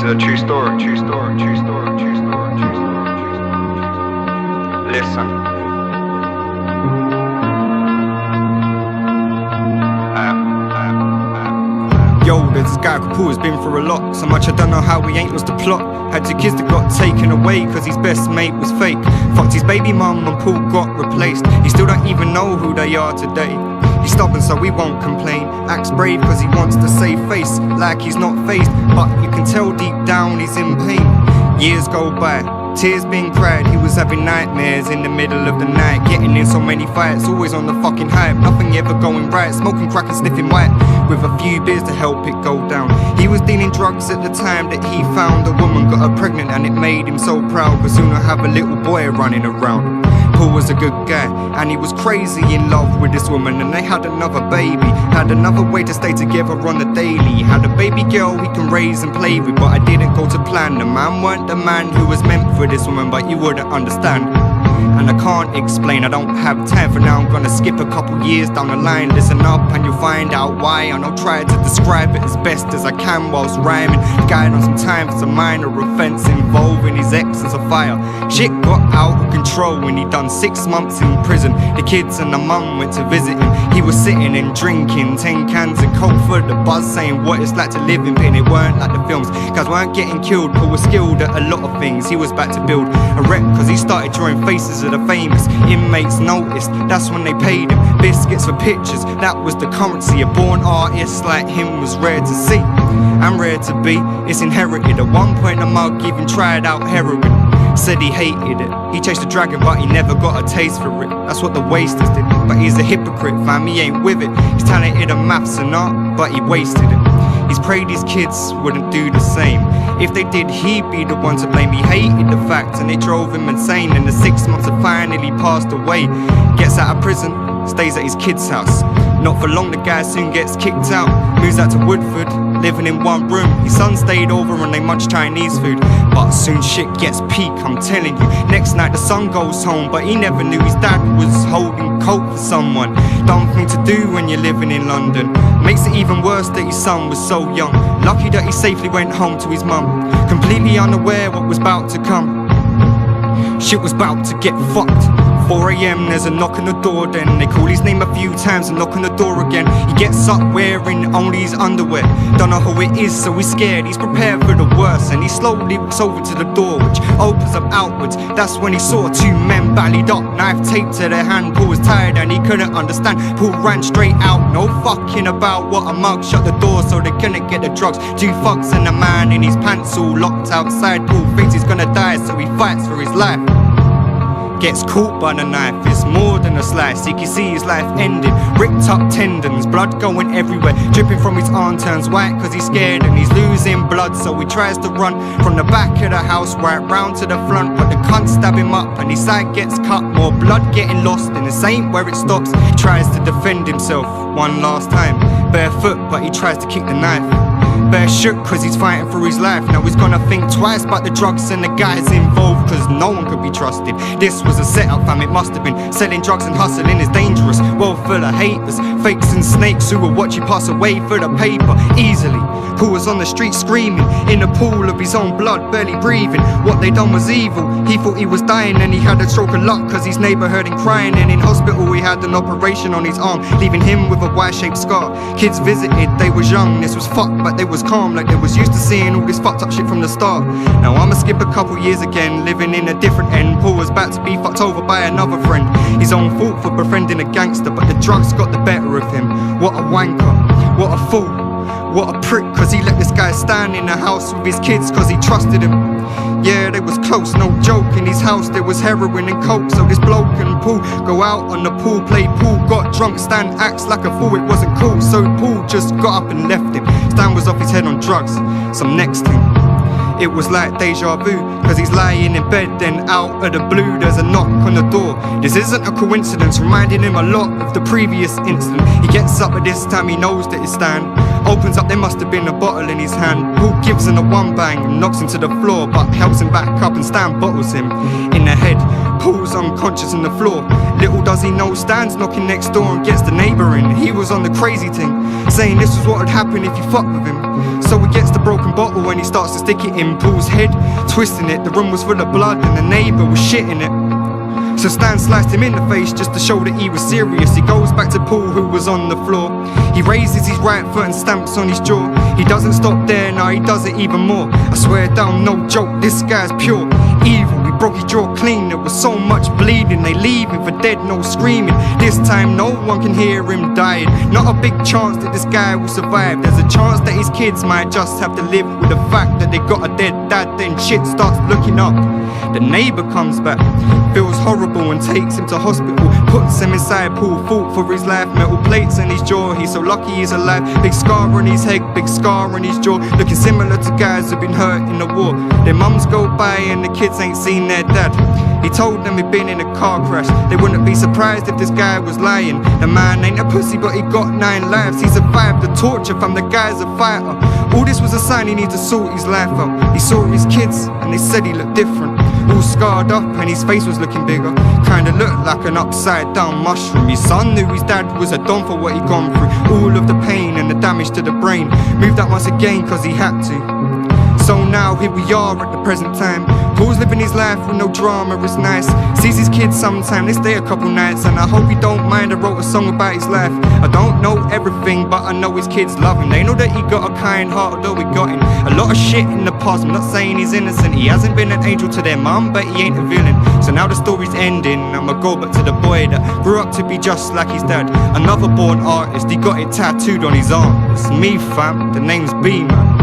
is a true story, true story, true story, true story, true story, true story. Listen. Yo, there's this guy called Paul who's been through a lot. So much I don't know how he ain't lost the plot. Had 2 kids that got taken away cause his best mate was fake. Fucked his baby mum and Paul got replaced. He still don't even know who they are today. He's stubborn so he won't complain. Acts brave cause he wants to save face, like he's not faced, but you can tell deep down he's in pain. Years go by, tears being cried. He was having nightmares in the middle of the night, getting in so many fights, always on the fucking hype. Nothing ever going right, smoking crack and sniffing white, with a few beers to help it go down. He was dealing drugs at the time that he found a woman, got her pregnant, and it made him so proud, cause soon he'll have a little boy running around. Paul was a good guy, and he was crazy in love with this woman, and they had another baby. Had another way to stay together on the daily. Had a baby girl he can raise and play with, but I didn't go to plan. The man weren't the man who was meant for this woman, but you wouldn't understand. And I can't explain, I don't have time for now. I'm gonna skip a couple years down the line. Listen up and you'll find out why. And I'll try to describe it as best as I can whilst rhyming. Guide on some time for some minor offence involving his ex and Sophia. Shit got out of control when he done 6 months in prison. The kids and the mum went to visit him. He was sitting and drinking 10 cans of coke for the buzz, saying what it's like to live in pain. It weren't like the films, guys weren't getting killed. Paul was skilled at a lot of things. He was about to build a rep cause he started drawing faces of the famous. Inmates noticed, that's when they paid him biscuits for pictures, that was the currency. A born artist like him was rare to see and rare to be. It's inherited. At one point the mug even tried out heroin. Said he hated it. He chased the dragon but he never got a taste for it. That's what the wasters did. But he's a hypocrite, fam, he ain't with it. He's talented in maths and art, but he wasted it. He's prayed his kids wouldn't do the same. If they did, he'd be the one to blame. He hated the fact and it drove him insane. And the 6 months have finally passed away. Gets out of prison, stays at his kid's house. Not for long the guy soon gets kicked out. Moves out to Woodford, living in one room. His son stayed over and they munched Chinese food. But soon shit gets peak, I'm telling you. Next night the son goes home, but he never knew his dad was holding coke for someone. Dumb thing to do when you're living in London. Makes it even worse that his son was so young. Lucky that he safely went home to his mum, completely unaware what was about to come. Shit was about to get fucked. 4 AM, there's a knock on the door, then they call his name a few times and knock on the door again. He gets up wearing only his underwear. Don't know who it is, so he's scared. He's prepared for the worst, and he slowly walks over to the door, which opens up outwards. That's when he saw 2 men ballied up, knife taped to their hand. Paul was tired and he couldn't understand. Paul ran straight out, no fucking about what a mug. Shut the door so they couldn't get the drugs. 2 thugs and a man in his pants all locked outside. Paul thinks he's gonna die, so he fights for his life. Gets caught by the knife, it's more than a slice. He can see his life ending, ripped up tendons, blood going everywhere, dripping from his arm, turns white cause he's scared and he's losing blood. So he tries to run from the back of the house right round to the front, but the cunt stab him up and his side gets cut. More blood getting lost and this ain't where it stops. He tries to defend himself one last time, barefoot but he tries to kick the knife. Bare shook cause he's fighting for his life. Now he's gonna think twice about the drugs and the guys involved, cause no one could be trusted. This was a setup, fam, it must have been. Selling drugs and hustling is dangerous, world full of haters, fakes and snakes who will watch you pass away for the paper easily. Paul was on the street screaming, in a pool of his own blood, barely breathing. What they done was evil, he thought he was dying and he had a stroke of luck cause his neighbour heard him crying. And in hospital he had an operation on his arm, leaving him with a Y-shaped scar. Kids visited, they was young, this was fucked but they was calm, like they was used to seeing all this fucked up shit from the start. Now I'ma skip a couple years again, living in a different end. Paul was about to be fucked over by another friend. His own fault for befriending a gangster, but the drugs got the better of him. What a wanker, what a fool, what a prick, cause he let this guy stand in the house with his kids cause he trusted him. Yeah, they was close, no joke. In his house there was heroin and coke. So this bloke and Paul go out on the pool, play pool, got drunk. Stan acts like a fool, it wasn't cool, so Paul just got up and left him. Stan was off his head on drugs, some next thing. It was like deja vu, cause he's lying in bed, then out of the blue there's a knock on the door. This isn't a coincidence, reminding him a lot of the previous incident. He gets up, but this time he knows that it's Stan. Opens up, there must have been a bottle in his hand. Paul gives him a one bang and knocks him to the floor, but helps him back up and Stan bottles him in the head. Paul's unconscious on the floor. Little does he know Stan's knocking next door and gets the neighbour in. He was on the crazy thing, saying this was what would happen if you fuck with him. So he gets the broken bottle and he starts to stick it in Paul's head, twisting it. The room was full of blood and the neighbour was shitting it. So Stan sliced him in the face just to show that he was serious. He goes back to Paul, who was on the floor. He raises his right foot and stamps on his jaw. He doesn't stop there, now he does it even more. I swear down, no joke, this guy's pure evil. He broke his jaw clean, there was so much bleeding. They leave him for dead, no screaming. This time no one can hear him dying. Not a big chance that this guy will survive. There's a chance that his kids might just have to live with the fact that they got a dead dad. Then shit starts looking up. The neighbour comes back, feels horrible and takes him to hospital. Puts him inside Paul, fought for his life. Metal plates in his jaw, he's so lucky he's alive. Big scar on his head, big scar on his jaw, looking similar to guys who've been hurt in the war. Their mums go by and the kids ain't seen their dad. He told them he'd been in a car crash. They wouldn't be surprised if this guy was lying. The man ain't a pussy, but he got 9 lives. He survived the torture from the guy's a fighter. All this was a sign he needs to sort his life out. He saw his kids and they said he looked different, all scarred up and his face was looking bigger. Kinda looked like an upside down mushroom. His son knew his dad was a don for what he'd gone through. All of the pain and the damage to the brain. Moved out once again cause he had to. So now here we are at the present time. Paul's living his life with no drama, it's nice. Sees his kids sometime, they stay a couple nights. And I hope he don't mind, I wrote a song about his life. I don't know everything, but I know his kids love him. They know that he got a kind heart, although he got in a lot of shit in the past. I'm not saying he's innocent, he hasn't been an angel to their mum, but he ain't a villain. So now the story's ending, I'ma go back to the boy that grew up to be just like his dad. Another born artist, he got it tattooed on his arm. It's me fam, the name's Bman.